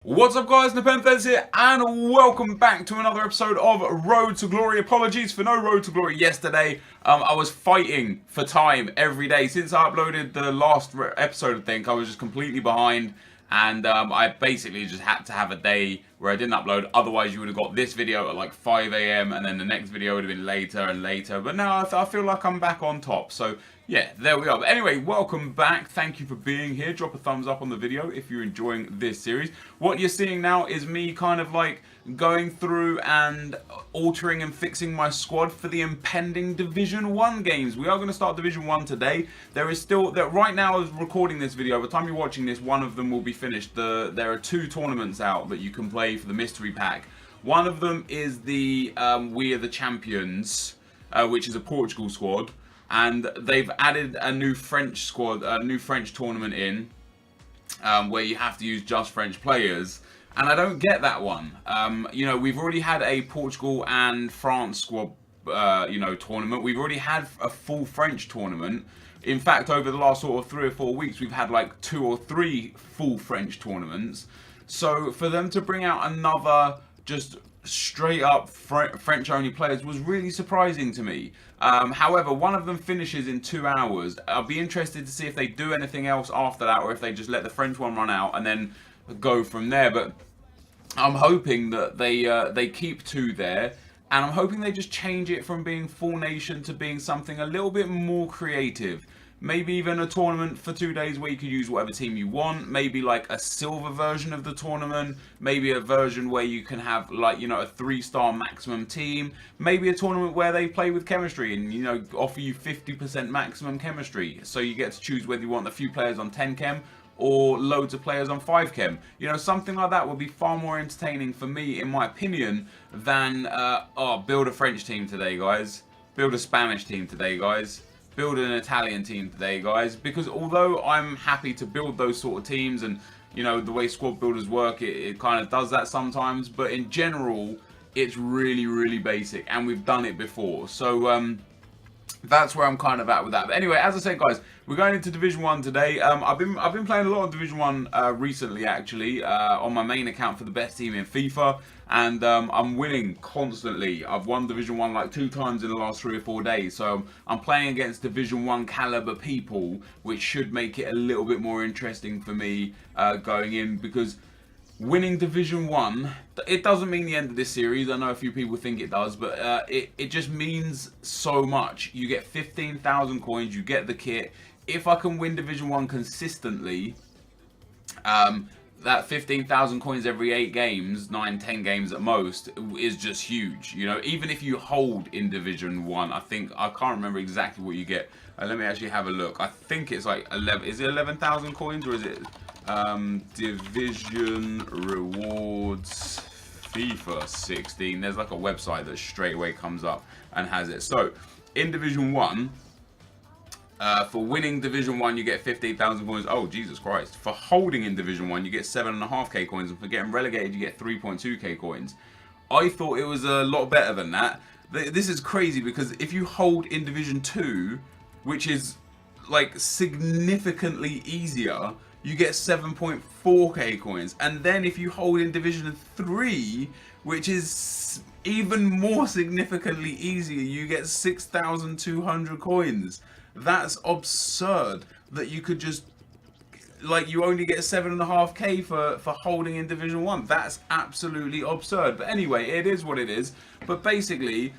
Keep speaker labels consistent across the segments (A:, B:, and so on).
A: What's up guys, NepentheZ here, and welcome back to another episode of Road to Glory. Apologies for no Road to Glory yesterday. I was fighting for time every day. Since I uploaded the last episode, I think, I was just completely behind. And I basically just had to have a day where I didn't upload. Otherwise, you would have got this video at like 5 AM, and then the next video would have been later and later. But now I feel like I'm back on top. So yeah, there we are. But anyway, welcome back. Thank you for being here. Drop a thumbs up on the video if you're enjoying this series. What you're seeing now is me kind of like going through and altering and fixing my squad for the impending Division 1 games. We are going to start Division 1 today. There is still, right now as recording this video, by the time you're watching this, one of them will be finished. There are 2 tournaments out that you can play for the mystery pack. One of them is the We Are the Champions, which is a Portugal squad. And they've added a new French squad, a new French tournament in, where you have to use just French players. And I don't get that one. You know, we've already had a Portugal and France squad, tournament. We've already had a full French tournament. In fact, over the last sort of 3 or 4 weeks, we've had like 2 or 3 full French tournaments. So for them to bring out another just straight up French only players was really surprising to me. However, one of them finishes in 2 hours. I'll be interested to see if they do anything else after that, or if they just let the French one run out and then go from there. But I'm hoping that they keep 2 there, and I'm hoping they just change it from being full nation to being something a little bit more creative. Maybe even a tournament for 2 days where you could use whatever team you want. Maybe like a silver version of the tournament. Maybe a version where you can have like, you know, a 3-star maximum team. Maybe a tournament where they play with chemistry and, you know, offer you 50% maximum chemistry. So you get to choose whether you want a few players on 10 chem or loads of players on 5 chem. You know, something like that would be far more entertaining for me, in my opinion, than, build a French team today, guys. Build a Spanish team today, guys. Build an Italian team today, guys. Because although I'm happy to build those sort of teams, and, you know, the way squad builders work, it kind of does that sometimes. But in general, it's really, really basic, and we've done it before. So, that's where I'm kind of at with that. But anyway, as I said, guys, we're going into Division 1 today. I've been playing a lot of Division 1 recently, actually, on my main account for the best team in FIFA, and I'm winning constantly. I've won Division 1 like 2 times in the last 3 or 4 days, so I'm playing against Division 1 caliber people, which should make it a little bit more interesting for me going in, because winning Division 1, it doesn't mean the end of this series. I know a few people think it does, but it just means so much. You get 15,000 coins, you get the kit. If I can win Division 1 consistently, that 15,000 coins every 8 games, 9, 10 games at most, is just huge. You know, even if you hold in Division 1, I can't remember exactly what you get. Let me actually have a look. I think it's like 11, is it 11,000 coins, or is it Division Rewards FIFA 16? There's like a website that straight away comes up and has it. So in Division 1, for winning Division 1 you get 15,000 coins. Oh Jesus Christ. For holding in Division 1 you get 7.5k coins, and for getting relegated you get 3.2k coins. I thought it was a lot better than that. This is crazy, because if you hold in Division 2, which is like significantly easier, you get 7.4k coins. And then if you hold in Division 3, which is even more significantly easier, you get 6,200 coins. That's absurd that you could just, like, you only get 7.5k for holding in Division 1. That's absolutely absurd. But anyway, it is what it is. But basically,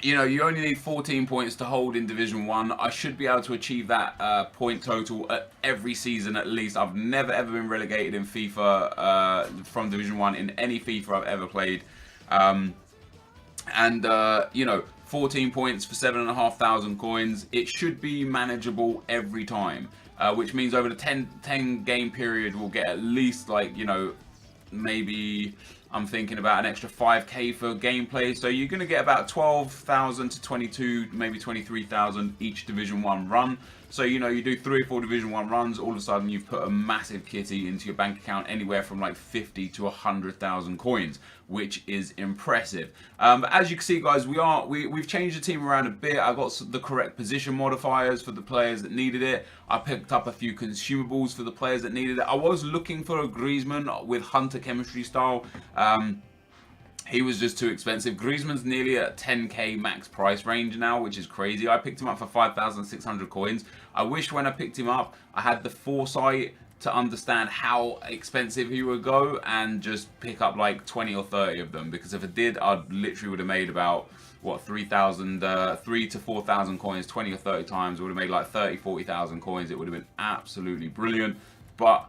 A: you know, you only need 14 points to hold in Division 1. I should be able to achieve that point total at every season at least. I've never ever been relegated in FIFA from Division 1 in any FIFA I've ever played. You know, 14 points for 7,500 coins. It should be manageable every time. Which means over the 10 game period we'll get at least, like, you know, maybe I'm thinking about an extra 5k for gameplay. So you're going to get about 12,000 to 22, maybe 23,000 each Division 1 run. So, you know, you do 3 or 4 Division 1 runs, all of a sudden you've put a massive kitty into your bank account, anywhere from like 50 to 100,000 coins, which is impressive. But as you can see, guys, we've changed the team around a bit. I got the correct position modifiers for the players that needed it. I picked up a few consumables for the players that needed it. I was looking for a Griezmann with Hunter chemistry style. He was just too expensive. Griezmann's nearly at 10k max price range now, which is crazy. I picked him up for 5,600 coins. I wish when I picked him up, I had the foresight to understand how expensive he would go and just pick up like 20 or 30 of them. Because if I did, I literally would have made about, what, 3,000, 3 to 4,000 coins 20 or 30 times. It would have made like 30, 40,000 coins. It would have been absolutely brilliant. But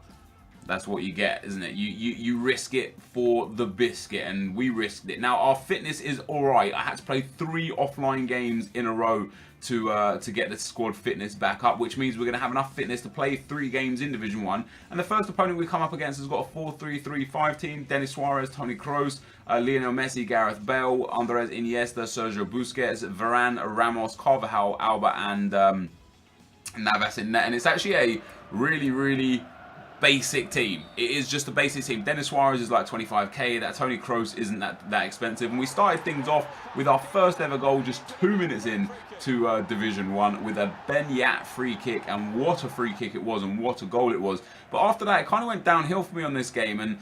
A: that's what you get, isn't it? You risk it for the biscuit, and we risked it. Now, our fitness is alright. I had to play 3 offline games in a row to get the squad fitness back up, which means we're going to have enough fitness to play 3 games in Division 1. And the first opponent we come up against has got a 4-3-3-5 team. Dennis Suarez, Toni Kroos, Lionel Messi, Gareth Bale, Andres Iniesta, Sergio Busquets, Varane, Ramos, Carvajal, Alba, and Navas in net. And it's actually a really basic team. It is just a basic team. Dennis Suarez is like 25k. That Toni Kroos isn't that expensive. And we started things off with our first ever goal just 2 minutes in to Division 1 with a Ben Yat free kick, and what a free kick it was, and what a goal it was. But after that, it kind of went downhill for me on this game, and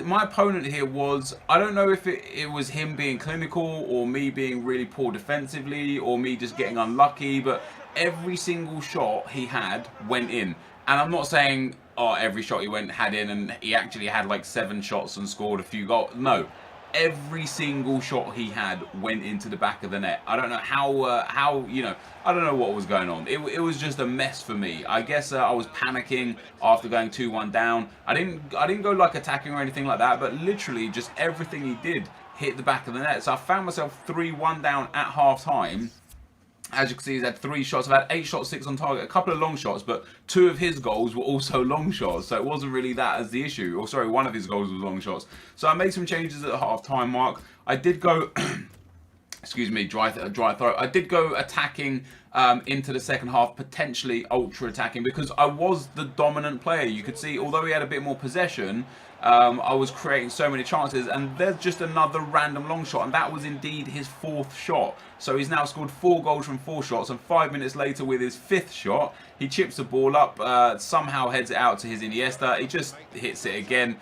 A: my opponent here was, I don't know if it was him being clinical, or me being really poor defensively, or me just getting unlucky, but every single shot he had went in. And I'm not saying, oh, every shot he had in, and he actually had like 7 shots and scored a few goals. No, every single shot he had went into the back of the net. I don't know how you know, I don't know what was going on. It was just a mess for me. I guess I was panicking after going 2-1 down. I didn't go like attacking or anything like that, but literally just everything he did hit the back of the net. So I found myself 3-1 down at half time. As you can see, he's had 3 shots. I've had 8 shots, 6 on target, a couple of long shots, but 2 of his goals were also long shots, so it wasn't really that as the issue. Or sorry, 1 of his goals was long shots. So I made some changes at the half-time mark. I did go, excuse me, dry throat. I did go attacking into the second half, potentially ultra attacking, because I was the dominant player. You could see, although he had a bit more possession, I was creating so many chances, and there's just another random long shot, and that was indeed his 4th shot. So he's now scored 4 goals from 4 shots, and 5 minutes later with his 5th shot, he chips the ball up, somehow heads it out to his Iniesta. He just hits it again.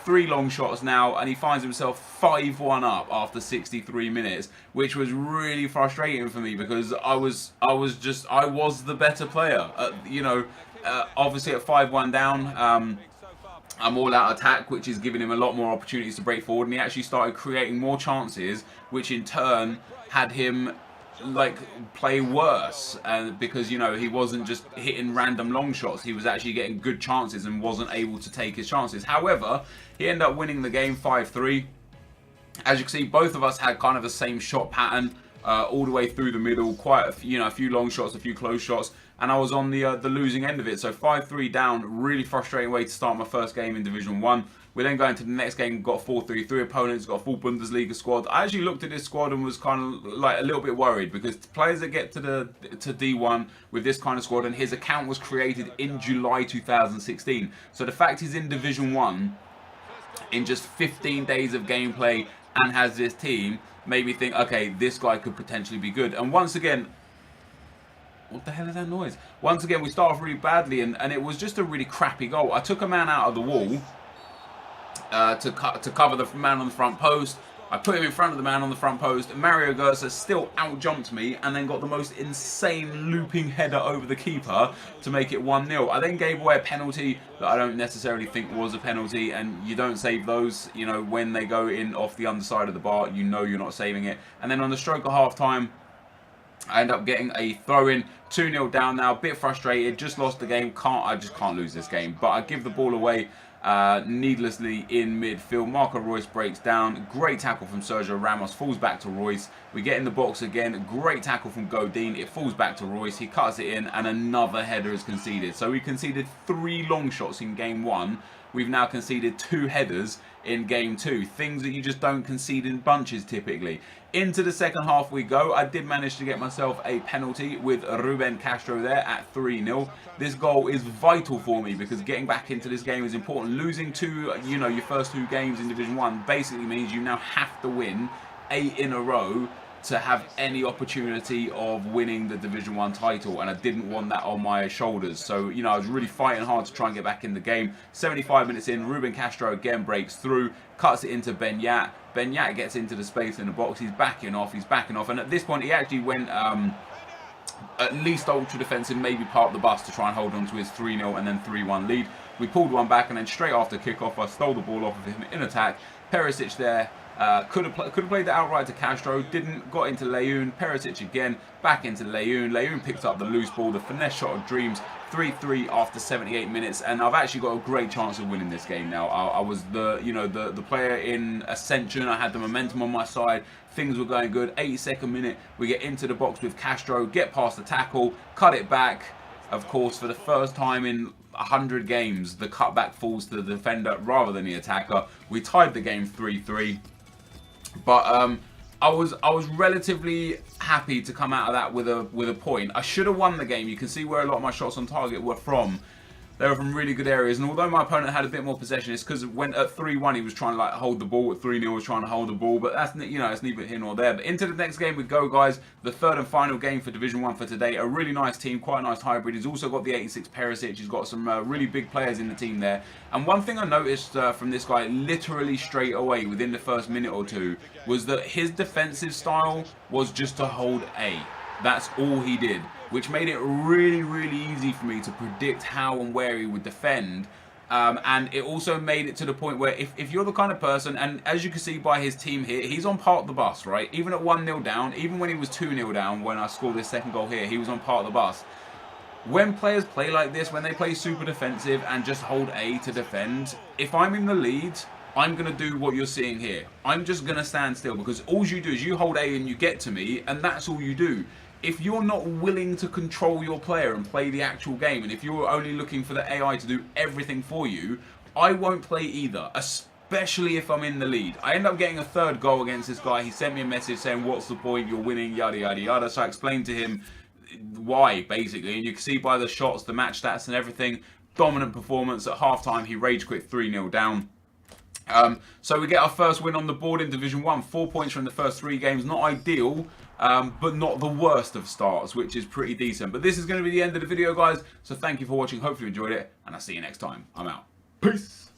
A: 3 long shots now, and he finds himself 5-1 up after 63 minutes, which was really frustrating for me, because I was the better player. You know, obviously at 5-1 down, I'm all out attack, which is giving him a lot more opportunities to break forward, and he actually started creating more chances, which in turn had him like play worse, because, you know, he wasn't just hitting random long shots, he was actually getting good chances and wasn't able to take his chances. However, he ended up winning the game 5-3. As you can see, both of us had kind of the same shot pattern all the way through the middle, quite a few long shots, a few close shots, and I was on the losing end of it. So 5-3 down, really frustrating way to start my first game in Division 1. We then go into the next game, got 4-3-3 opponents, got a full Bundesliga squad. I actually looked at this squad and was kind of like a little bit worried, because players that get to D1 with this kind of squad, and his account was created in July 2016. So the fact he's in Division 1 in just 15 days of gameplay and has this team made me think, okay, this guy could potentially be good. And once again, what the hell is that noise? Once again, we start off really badly, and it was just a really crappy goal. I took a man out of the wall to cover the man on the front post. I put him in front of the man on the front post. Mario Götze still out-jumped me and then got the most insane looping header over the keeper to make it 1-0. I then gave away a penalty that I don't necessarily think was a penalty, and you don't save those, you know, when they go in off the underside of the bar, you know you're not saving it. And then on the stroke of half-time, I end up getting a throw-in, 2-0 down now, bit frustrated, just lost the game, I just can't lose this game. But I give the ball away needlessly in midfield. Marco Reus breaks down, great tackle from Sergio Ramos, falls back to Reus. We get in the box again, great tackle from Godin, it falls back to Reus, he cuts it in, and another header is conceded. So we conceded 3 long shots in game 1, we've now conceded 2 headers in game 2. Things that you just don't concede in bunches typically. Into the second half we go. I did manage to get myself a penalty with Ruben Castro there at 3-0. This goal is vital for me because getting back into this game is important. Losing your first 2 games in Division 1 basically means you now have to win 8 in a row to have any opportunity of winning the Division 1 title, and I didn't want that on my shoulders. So, I was really fighting hard to try and get back in the game. 75 minutes in, Ruben Castro again breaks through, cuts it into Benyat. Benyat gets into the space in the box. He's backing off, and at this point he actually went at least ultra defensive, maybe parked the bus to try and hold on to his 3-0 and then 3-1 lead. We pulled one back, and then straight after kickoff I stole the ball off of him in attack. Perisic there. Could have played that outright to Castro, didn't, got into Leun, Perisic again, back into Leun. Leun picked up the loose ball, the finesse shot of dreams, 3-3 after 78 minutes, and I've actually got a great chance of winning this game now. I was the player in ascension, I had the momentum on my side, things were going good. 82nd minute, we get into the box with Castro, get past the tackle, cut it back. Of course, for the first time in 100 games, the cutback falls to the defender rather than the attacker. We tied the game 3-3. But I was relatively happy to come out of that with a point. I should have won the game. You can see where a lot of my shots on target were from. They were from really good areas, and although my opponent had a bit more possession, it's because when at 3-1 he was trying to hold the ball, at 3-0 was trying to hold the ball, but that's it's neither here nor there. But into the next game we go, guys. The third and final game for Division 1 for today. A really nice team, quite a nice hybrid. He's also got the 86 Perisic. He's got some really big players in the team there. And one thing I noticed from this guy literally straight away within the first minute or two was that his defensive style was just to hold A. That's all he did, which made it really, really easy for me to predict how and where he would defend. And it also made it to the point where if you're the kind of person, and as you can see by his team here, he's on part of the bus, right? Even at 1-0 down, even when he was 2-0 down, when I scored this second goal here, he was on part of the bus. When players play like this, when they play super defensive and just hold A to defend, if I'm in the lead, I'm going to do what you're seeing here. I'm just going to stand still because all you do is you hold A and you get to me, and that's all you do. If you're not willing to control your player and play the actual game, and if you're only looking for the AI to do everything for you, I won't play either, especially if I'm in the lead. I end up getting a third goal against this guy. He sent me a message saying, what's the point, you're winning, yada, yada, yada. So I explained to him why, basically, and you can see by the shots, the match stats and everything, dominant performance. At halftime, he rage quit 3-0 down. So we get our first win on the board in Division 1. 4 points from the first 3 games. Not ideal, but not the worst of starts, which is pretty decent. But this is going to be the end of the video, guys. So thank you for watching. Hopefully you enjoyed it, and I'll see you next time. I'm out. Peace.